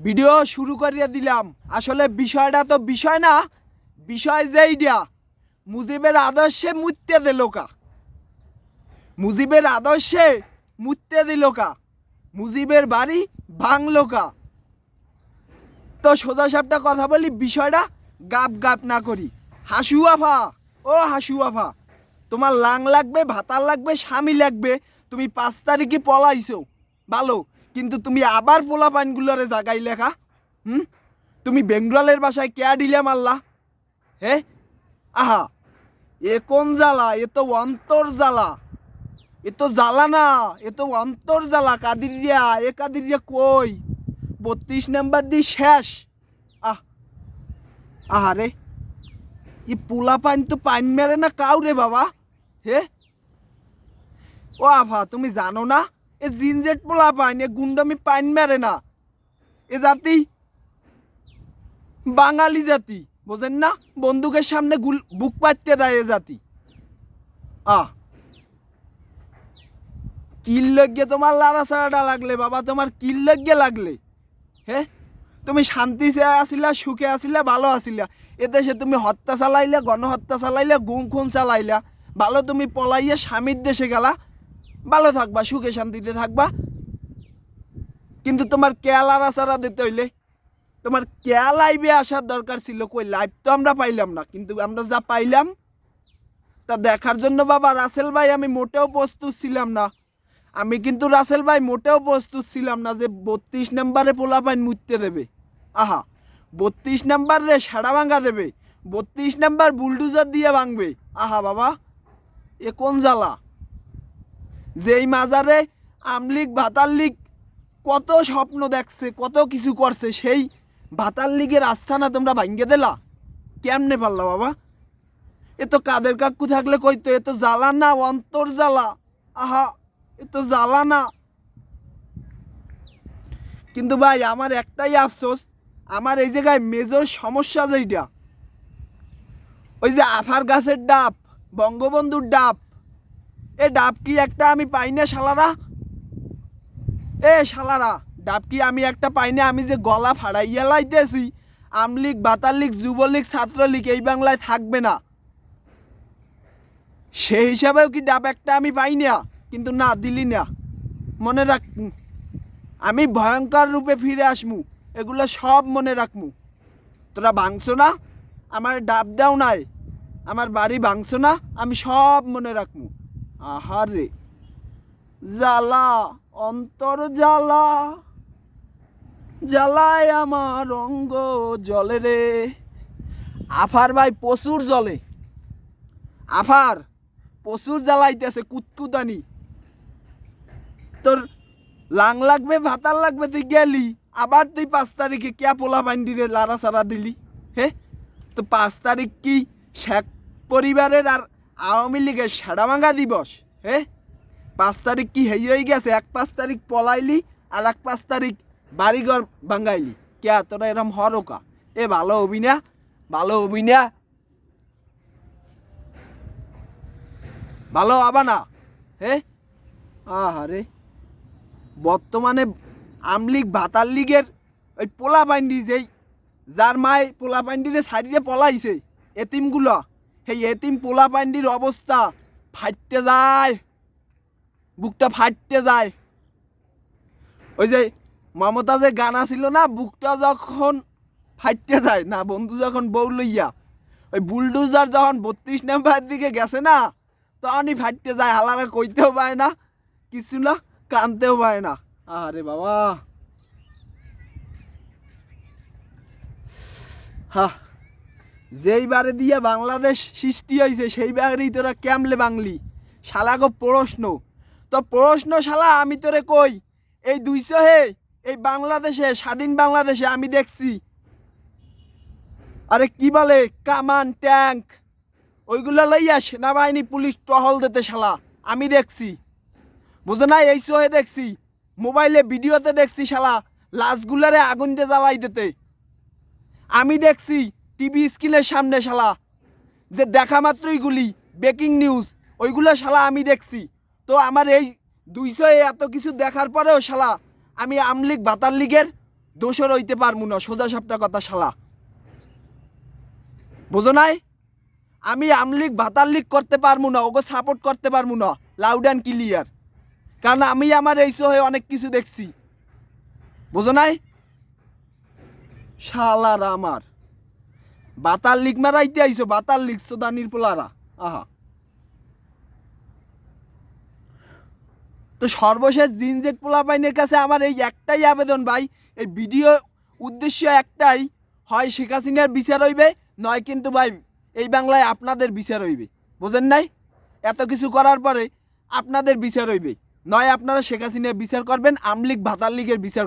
Video শুরু করিয়ে দিলাম। আসলে বিষয়টা তো বিষয় না, বিষয় যেইটা মুজিবের আদর্শে মুততে দিল কা, মুজিবের আদর্শে মুততে দিল কা, মুজিবের বাড়ি ভাঙলো কা। তো সোজা সাপটা কথা বলি, বিষয়টা গাপ গাপ না করি। হাসু আফা, ও হাসু আফা, তোমার লাং লাগবে, ভাতার লাগবে, স্বামী লাগবে, তুমি 5 তারিখে পলাইছো ভালো, কিন্তু তুমি আবার পোলা পাইনগুলোরে জাগাই লেখা। তুমি বেঙ্গলের বাসায় কেয়া দিলে মারলা? হে আহা, এ কোন জ্বালা? এ তো অন্তর জ্বালা, এ তো জ্বালা না, এ তো অন্তর জ্বালা। কাদিরিয়া, এ কাদিরিয়া কই? 32 নাম্বার দি শেষ। আহ আহারে, এ পোলা পাইন তো পাইন মেরে না কাউরে বাবা। হে ও আফা, তুমি জানো না এ জিনজেট পোলা পাইন, এ গুন্ডামি পাইন মেরে না। এ জাতি বাঙালি জাতি, বোঝেন না? বন্দুকের সামনে বুক পাততে দেয় এ জাতি। আহ কিল লগ্গে তোমার লাড়াছাড়াটা লাগলে বাবা, তোমার কিল লগ্গে লাগলে? হে, তুমি শান্তি আসিলা, সুখে আসিলা, ভালো আসিলা। এদেশে তুমি হত্যা চালাইলা, গণহত্যা চালাইলা, গুম খুন চালাইলা। ভালো তুমি পলাইয়া স্বামীর দেশে গেলা, ভালো থাকবা, সুখে শান্তিতে থাকবা। কিন্তু তোমার কেয়ালারা চারা দিতে হইলে তোমার কেয়া লাইভে আসার দরকার ছিল। কই লাইভ তো আমরা পাইলাম না, কিন্তু আমরা যা পাইলাম তা দেখার জন্য বাবা রাসেল ভাই আমি মোটেও প্রস্তুত ছিলাম না। আমি কিন্তু রাসেল ভাই মোটেও প্রস্তুত ছিলাম না যে 32 নম্বরে পোলাপাইন মুততে দেবে। আহা, 32 নাম্বার রে সাড়া ভাঙা দেবে, 32 নাম্বার বুলডুজার দিয়ে ভাঙবে। আহা বাবা, এ কোন জ্বালা? যেই মাজারে আমলিগ ভাতার লিগ কত স্বপ্ন দেখছে, কত কিছু করছে, সেই ভাতার লিগের আস্থানা তোমরা ভাঙ্গে দিলা? কেমনে পারলা বাবা? এ তো কাদের কাকু থাকলে কইতো এ তো জ্বালা না, অন্তর জ্বালা। আহা, এ তো জ্বালা না। কিন্তু ভাই আমার একটাই আফসোস, আমার এই জায়গায় মেজর সমস্যা যেইটা, ওই যে আফার গাছের ডাব, বঙ্গবন্ধুর ডাব, এ ডাব কি একটা আমি পাই না শালারা? এ শালারা, ডাব কি আমি একটা পাই না? আমি যে গলা ফাড়াইয়া লাইতেছি আমলিগ, বাতালিগ, যুবলীগ, ছাত্রলীগ এই বাংলায় থাকবে না, সেই হিসাবেও কি ডাব একটা আমি পাই না? কিন্তু না, দিলি না। মনে রাখ, আমি ভয়ঙ্কর রূপে ফিরে আসমু, এগুলো সব মনে রাখমু। তোরা ভাঙছো না, আমার ডাব দাও নাই, আমার বাড়ি ভাঙছো না, আমি সব মনে রাখমু। আহারে জ্বালা, অন্তর জ্বালা, জ্বালায় আমার অঙ্গ জলে রে। আফার ভাই প্রচুর জলে, আফার প্রচুর জ্বালাইতেছে কুতকুতানি। তোর লাং লাগবে, ভাতার লাগবে, তুই গেলি, আবার তুই 5 তারিখে কেয়া পোলা পান্ডিরে লাড়া সারা দিলি। হে, তো 5 তারিখ কি শেখ পরিবারের আর আওয়ামী লীগের সাড়াভাঙা দিবস? হে, 5 তারিখ কি হেই হয়ে গেছে? 1-5 তারিখ পলাইলি আর 1-5 তারিখ বাড়িঘর ভাঙ্গাইলি। কেয়া তোরা এরম হরকা? এ ভালো হবি না, ভালো হবি না, ভালো হবা না। হে আহারে, বর্তমানে আমলিগ ভাতার লিগের ওই পোলা পাইন্ডি, যেই যার মায় পোলা পাইন্ডিরে সাইডে পলাইছে, এতিমগুলো, সেই এতিম পোলা পাইন্ডির অবস্থা ফাটতে যায়, বুকটা ফাটতে যায়। ওই যে মমতাজের গানা ছিল না, বুকটা যখন ফাটতে যায় না, বন্ধু যখন বউ লইয়া ওই বুলডুজার যখন 32 নাম্বার দিকে গেছে না, তখনই ফাটতে যায়। হালারা কইতেও পায় না কিছু না, কানতেও পায় না। আরে বাবা, হা, যেইবারে দিয়ে বাংলাদেশ সৃষ্টি হয়েছে সেইবারেই তোরা কেমলে বাংলি? শালাগো প্রশ্ন, তো প্রশ্ন শালা আমি তোরে কই, এই 200 হে এই বাংলাদেশে, স্বাধীন বাংলাদেশে আমি দেখছি, আরে কি বলে, কামান ট্যাঙ্ক, ওইগুলো লইয়া সেনাবাহিনী পুলিশ টহল দিতে শালা আমি দেখছি। বুঝো না? এই চোহে দেখছি, মোবাইলে ভিডিওতে দেখছি শালা লাশগুলারে আগুন দিয়ে জ্বালাই দিতে আমি দেখছি। টিভি স্ক্রিনের সামনে শালা যে দেখা মাত্রই গুলি, ব্রেকিং নিউজ, ওইগুলো শালা আমি দেখছি। তো আমার এই 200 এত কিছু দেখার পরেও শালা আমি আমলিগ ভাতার লিগের দোষর হইতে পারবো না, সোজা সাপটা কথা শালা। বুঝো নাই? আমি আমলিগ ভাতার লিগ করতে পারবো না, ওকে সাপোর্ট করতে পারবো না, লাউড অ্যান্ড ক্লিয়ার। কারণ আমি আমার এই হয়ে অনেক কিছু দেখছি। বুঝো নাই? শালারা আমার বাতার লিগ মারাইতে আইছো, বাতার লিগ সোদানির পোলারা। আহা, তো সর্বশেষ জিনজেট পোলাপাইনের কাছে আমার এই একটাই আবেদন ভাই, এই ভিডিও উদ্দেশ্য একটাই, হয় শেখ হাসিনার বিচার হইবে, নয় কিন্তু ভাই এই বাংলায় আপনাদের বিচার হইবে। বুঝেন নাই? এত কিছু করার পরে আপনাদের বিচার হইবে, নয় আপনারা শেখ হাসিনার বিচার করবেন, আমলিগ ভাতার লিগের বিচার